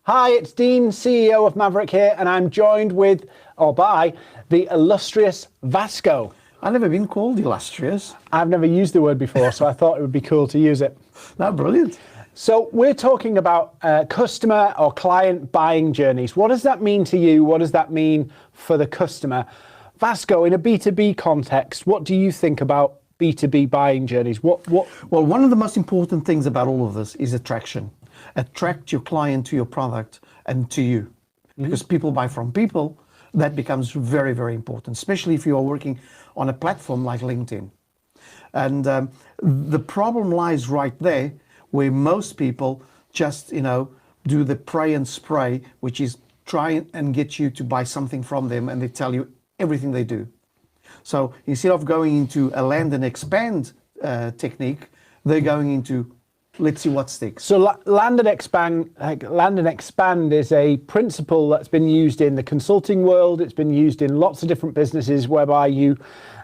Hi, it's Dean, CEO of Maverick here, and I'm joined with, or by, the illustrious Vasco. I've never been called illustrious. I've never used the word before, so I thought it would be cool to use it. No, brilliant. So we're talking about customer or client buying journeys. What does that mean to you? What does that mean for the customer? Vasco, in a B2B context, what do you think about B2B buying journeys? Well, one of the most important things about all of this is attraction. Attract your client to your product and to you. Because people buy from people, that becomes very, very important, especially if you are working on a platform like LinkedIn. And the problem lies right there, where most people just, do the pray and spray, which is try and get you to buy something from them, and they tell you everything they do. So instead of going into a land and expand technique, they're going into let's see what sticks. So land and expand is a principle that's been used in the consulting world. It's been used in lots of different businesses whereby you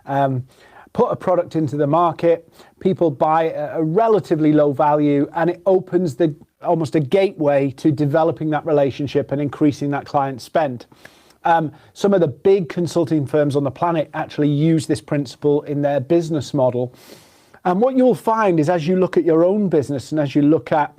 put a product into the market, people buy a relatively low value, and it opens almost a gateway to developing that relationship and increasing that client spend. Some of the big consulting firms on the planet actually use this principle in their business model. And what you'll find is, as you look at your own business and as you look at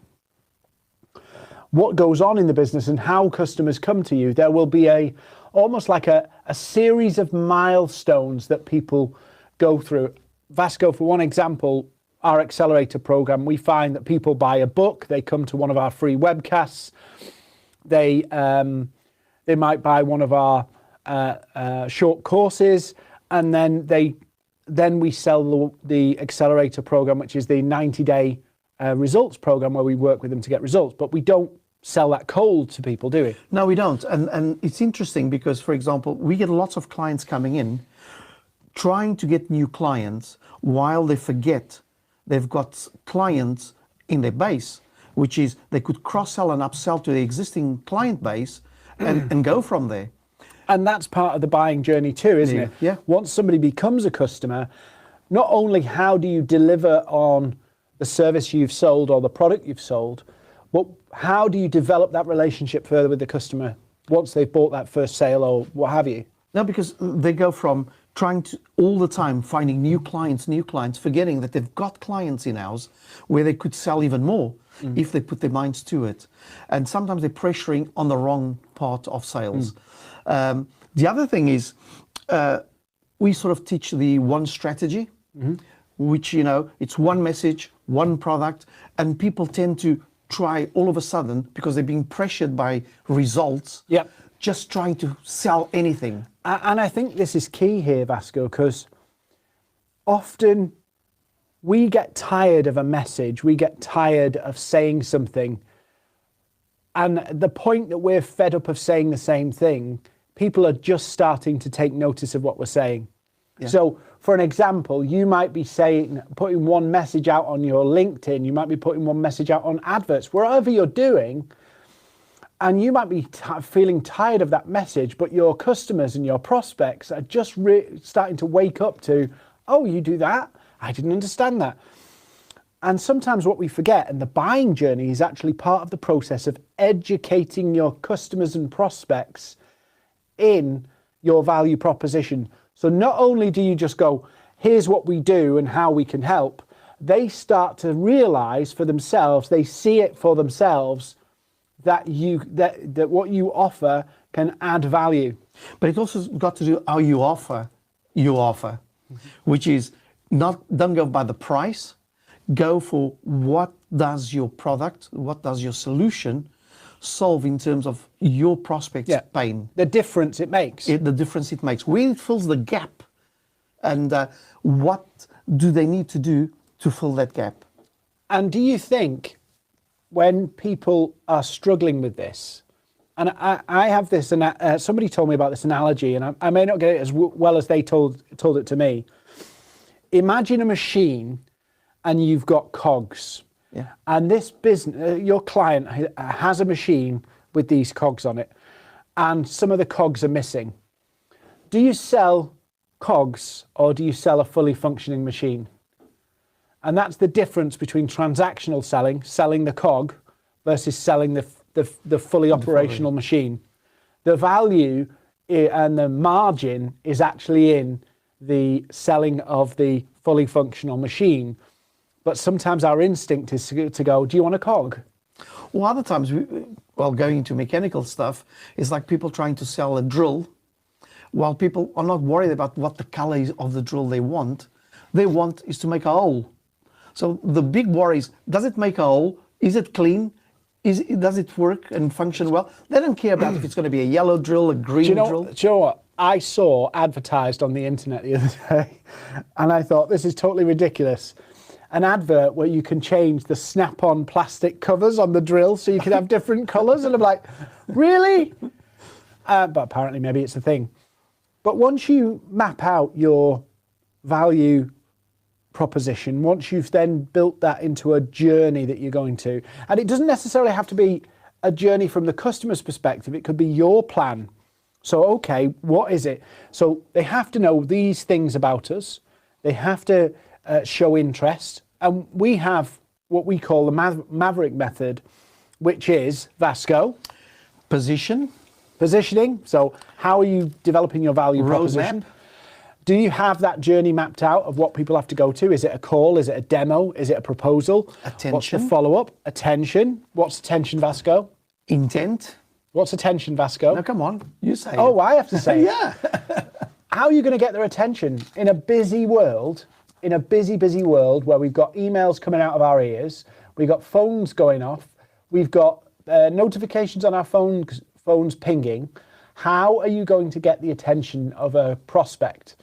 what goes on in the business and how customers come to you, there will be almost like a series of milestones that people go through. Vasco, for one example, our accelerator program, we find that people buy a book, they come to one of our free webcasts, they might buy one of our short courses, and then we sell the accelerator program, which is the 90-day results program where we work with them to get results. But we don't sell that cold to people, do we? No, we don't. And it's interesting because, for example, we get lots of clients coming in trying to get new clients while they forget they've got clients in their base, which is they could cross-sell and upsell to the existing client base and go from there. And that's part of the buying journey too, isn't it? Yeah. Once somebody becomes a customer, not only how do you deliver on the service you've sold or the product you've sold, but how do you develop that relationship further with the customer once they've bought that first sale or what have you? No, because they go from trying to all the time finding new clients, forgetting that they've got clients in-house where they could sell even more if they put their minds to it. And sometimes they're pressuring on the wrong part of sales. The other thing is we sort of teach the one strategy, which, it's one message, one product, and people tend to try all of a sudden, because they're being pressured by results, just trying to sell anything. And I think this is key here, Vasco, because often we get tired of a message, we get tired of saying something, and the point that we're fed up of saying the same thing, people are just starting to take notice of what we're saying. Yeah. So for an example, you might be putting one message out on your LinkedIn, you might be putting one message out on adverts, wherever you're doing, and you might be feeling tired of that message, but your customers and your prospects are just starting to wake up to, oh, you do that? I didn't understand that. And sometimes what we forget, and the buying journey is actually part of the process of educating your customers and prospects in your value proposition. So not only do you just go, here's what we do and how we can help, they start to realize for themselves, they see it for themselves, that what you offer can add value. But it also got to do how you offer, which is don't go by the price, go for what does your product, what does your solution solve in terms of your prospects' pain. The difference it makes. The difference it makes. Where it fills the gap, and what do they need to do to fill that gap? And do you think when people are struggling with this, and I have this, somebody told me about this analogy, and I may not get it as well as they told it to me. Imagine a machine and you've got cogs. Yeah. And this business, your client has a machine with these cogs on it, and some of the cogs are missing. Do you sell cogs or do you sell a fully functioning machine? And that's the difference between transactional selling the cog, versus selling the the fully operational machine. The value and the margin is actually in the selling of the fully functional machine. But sometimes our instinct is to go, do you want a cog? Well, other times, going into mechanical stuff, it's like people trying to sell a drill, while people are not worried about what the color is of the drill they want. They want is to make a hole. So the big worry is, does it make a hole? Is it clean? Does it work and function well? They don't care about if it's going to be a yellow drill, a green drill. Do you know what? I saw advertised on the internet the other day, and I thought, this is totally ridiculous. An advert where you can change the snap-on plastic covers on the drill so you can have different colours. And I'm like, really? But apparently maybe it's a thing. But once you map out your value proposition, once you've then built that into a journey that you're going to, and it doesn't necessarily have to be a journey from the customer's perspective, it could be your plan. So, okay, what is it? So they have to know these things about us. They have to show interest. And we have what we call the Maverick method, which is, Vasco? Positioning. So how are you developing your value proposition? Do you have that journey mapped out of what people have to go to? Is it a call? Is it a demo? Is it a proposal? Attention. What's the follow-up? Attention. What's attention, Vasco? Intent. What's attention, Vasco? No, come on. You say it. Oh, I have to say it. Yeah. How are you going to get their attention in a busy world, busy world where we've got emails coming out of our ears, we've got phones going off, we've got notifications on our phones pinging? How are you going to get the attention of a prospect?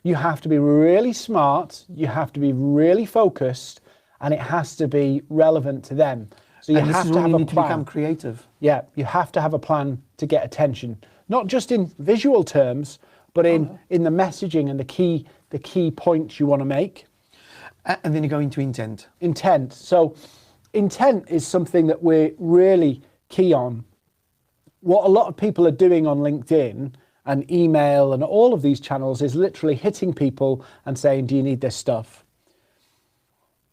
You have to be really smart, you have to be really focused, and it has to be relevant to them. So you have to have a plan. To become creative. Yeah, you have to have a plan to get attention, not just in visual terms, but in the messaging and the key points you want to make. And then you go into intent. Intent. So intent is something that we're really key on. What a lot of people are doing on LinkedIn and email and all of these channels is literally hitting people and saying, do you need this stuff?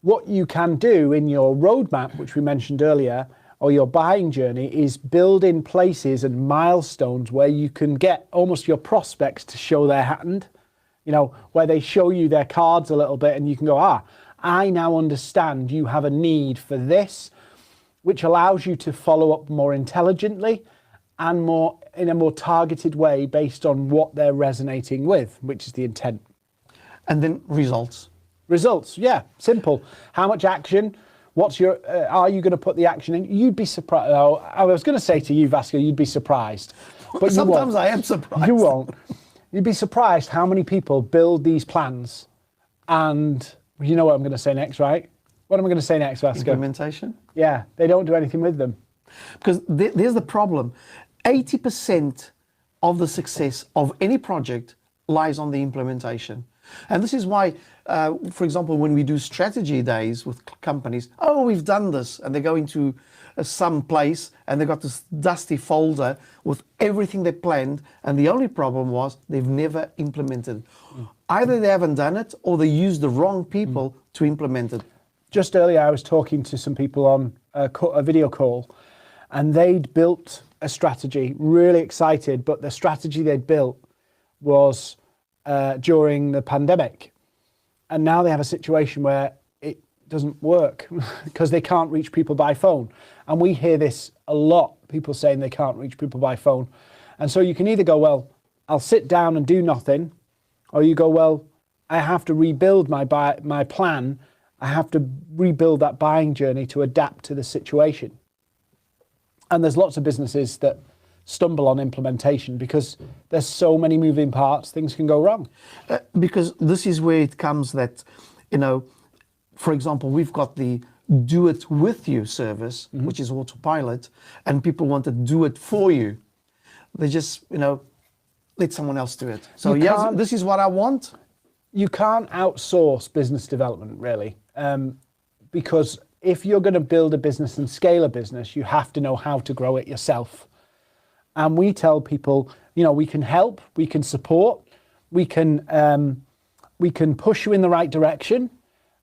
What you can do in your roadmap, which we mentioned earlier, or your buying journey, is build in places and milestones where you can get almost your prospects to show their hand, where they show you their cards a little bit and you can go, I now understand you have a need for this, which allows you to follow up more intelligently and in a more targeted way based on what they're resonating with, which is the intent. And then results. Results, yeah, simple. How much action? Are you going to put the action in? You'd be surprised. I was going to say to you, Vasco, you'd be surprised. But sometimes I am surprised. You won't. You'd be surprised how many people build these plans. And you know what I'm going to say next, right? What am I going to say next, Vasco? Implementation? Yeah, they don't do anything with them. Because there's the problem. 80% of the success of any project lies on the implementation. And this is why, for example, when we do strategy days with companies, we've done this, and they go into some place and they've got this dusty folder with everything they planned, and the only problem was they've never implemented. Either they haven't done it or they used the wrong people to implement it. Just earlier, I was talking to some people on a video call, and they'd built a strategy, really excited, but the strategy they'd built was during the pandemic. And now they have a situation where it doesn't work because they can't reach people by phone. And we hear this a lot, people saying they can't reach people by phone. And so you can either go, well, I'll sit down and do nothing, or you go, well, I have to rebuild my plan. I have to rebuild that buying journey to adapt to the situation. And there's lots of businesses that stumble on implementation because there's so many moving parts, things can go wrong. Because this is where it comes that, for example, we've got the do it with you service, which is autopilot, and people want to do it for you. They just, let someone else do it. So yes, this is what I want. You can't outsource business development, really, because if you're going to build a business and scale a business, you have to know how to grow it yourself. And we tell people, we can help, we can support, we can push you in the right direction,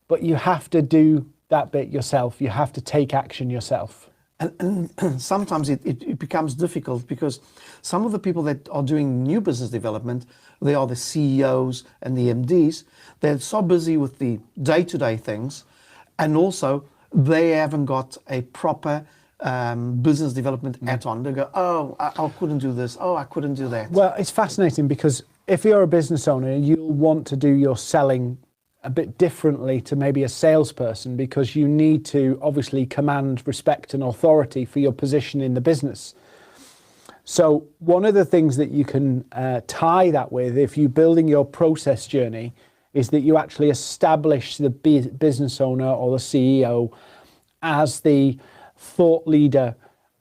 but you have to do that bit yourself. You have to take action yourself. And sometimes it becomes difficult because some of the people that are doing new business development, they are the CEOs and the MDs. They're so busy with the day-to-day things, and also they haven't got a proper business development hat on. They go, oh, I couldn't do this. Oh, I couldn't do that. Well, it's fascinating because if you're a business owner, you'll want to do your selling a bit differently to maybe a salesperson, because you need to obviously command respect and authority for your position in the business. So one of the things that you can tie that with, if you're building your process journey, is that you actually establish the business owner or the CEO as the thought leader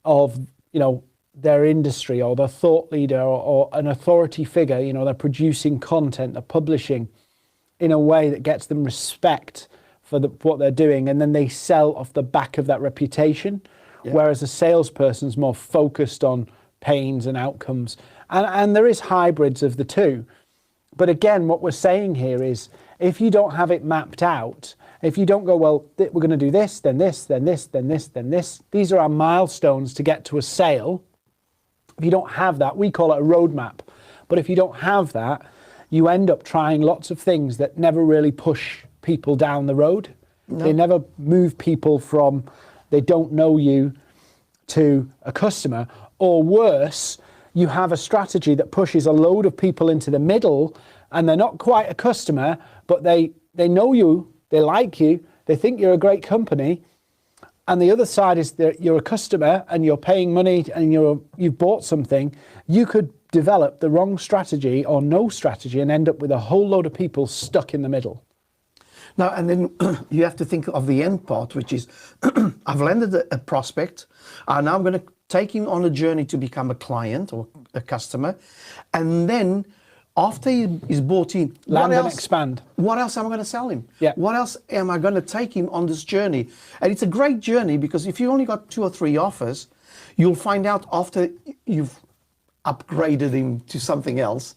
of, their industry, or the thought leader or an authority figure. They're producing content, they're publishing in a way that gets them respect for what they're doing, and then they sell off the back of that reputation. Yeah. Whereas a salesperson's more focused on pains and outcomes, and there is hybrids of the two. But again, what we're saying here is, if you don't have it mapped out, if you don't go, well, we're going to do this, then this, then this, then this, then this, these are our milestones to get to a sale. If you don't have that, we call it a roadmap. But if you don't have that, you end up trying lots of things that never really push people down the road. No. They never move people from they don't know you to a customer. Or worse, you have a strategy that pushes a load of people into the middle, and they're not quite a customer, but they know you, they like you, they think you're a great company. And the other side is that you're a customer and you're paying money and you've bought something. You could develop the wrong strategy or no strategy and end up with a whole load of people stuck in the middle. Now, and then you have to think of the end part, which is I've landed a prospect, and now I'm going to take him on a journey to become a client or a customer. And then after he's bought in, land and expand. What else am I going to sell him? Yeah. What else am I going to take him on this journey? And it's a great journey, because if you only got 2 or 3 offers, you'll find out after you've upgraded him to something else,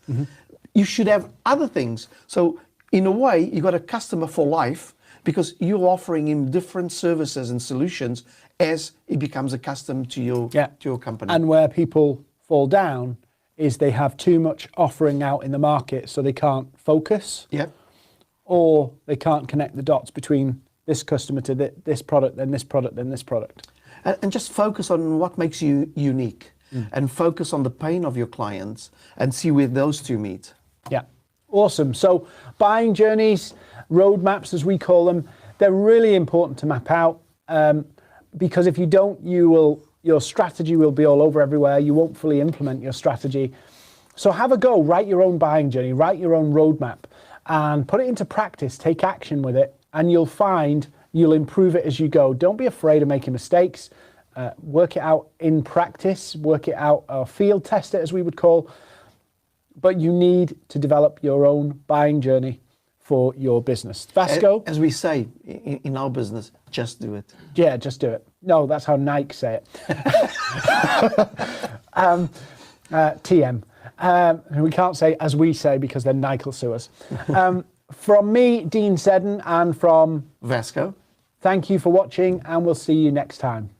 you should have other things. So in a way, you got a customer for life, because you're offering him different services and solutions as he becomes accustomed to your company. And where people fall down is they have too much offering out in the market, so they can't focus. Yep. Or they can't connect the dots between this customer to this product, then this product, then this product. And just focus on what makes you unique. And focus on the pain of your clients and see where those two meet. Yeah, awesome. So buying journeys, roadmaps as we call them, they're really important to map out, because if you don't, your strategy will be all over everywhere. You won't fully implement your strategy. So have a go, write your own buying journey, write your own roadmap, and put it into practice, take action with it, and you'll find you'll improve it as you go. Don't be afraid of making mistakes. Work it out in practice, work it out, field test it as we would call, but you need to develop your own buying journey for your business. Vasco? As we say in our business, just do it. Yeah, just do it. No, that's how Nike say it. TM. We can't say as we say, because then Nike will sue us. From me, Dean Seddon, and from Vasco. Thank you for watching, and we'll see you next time.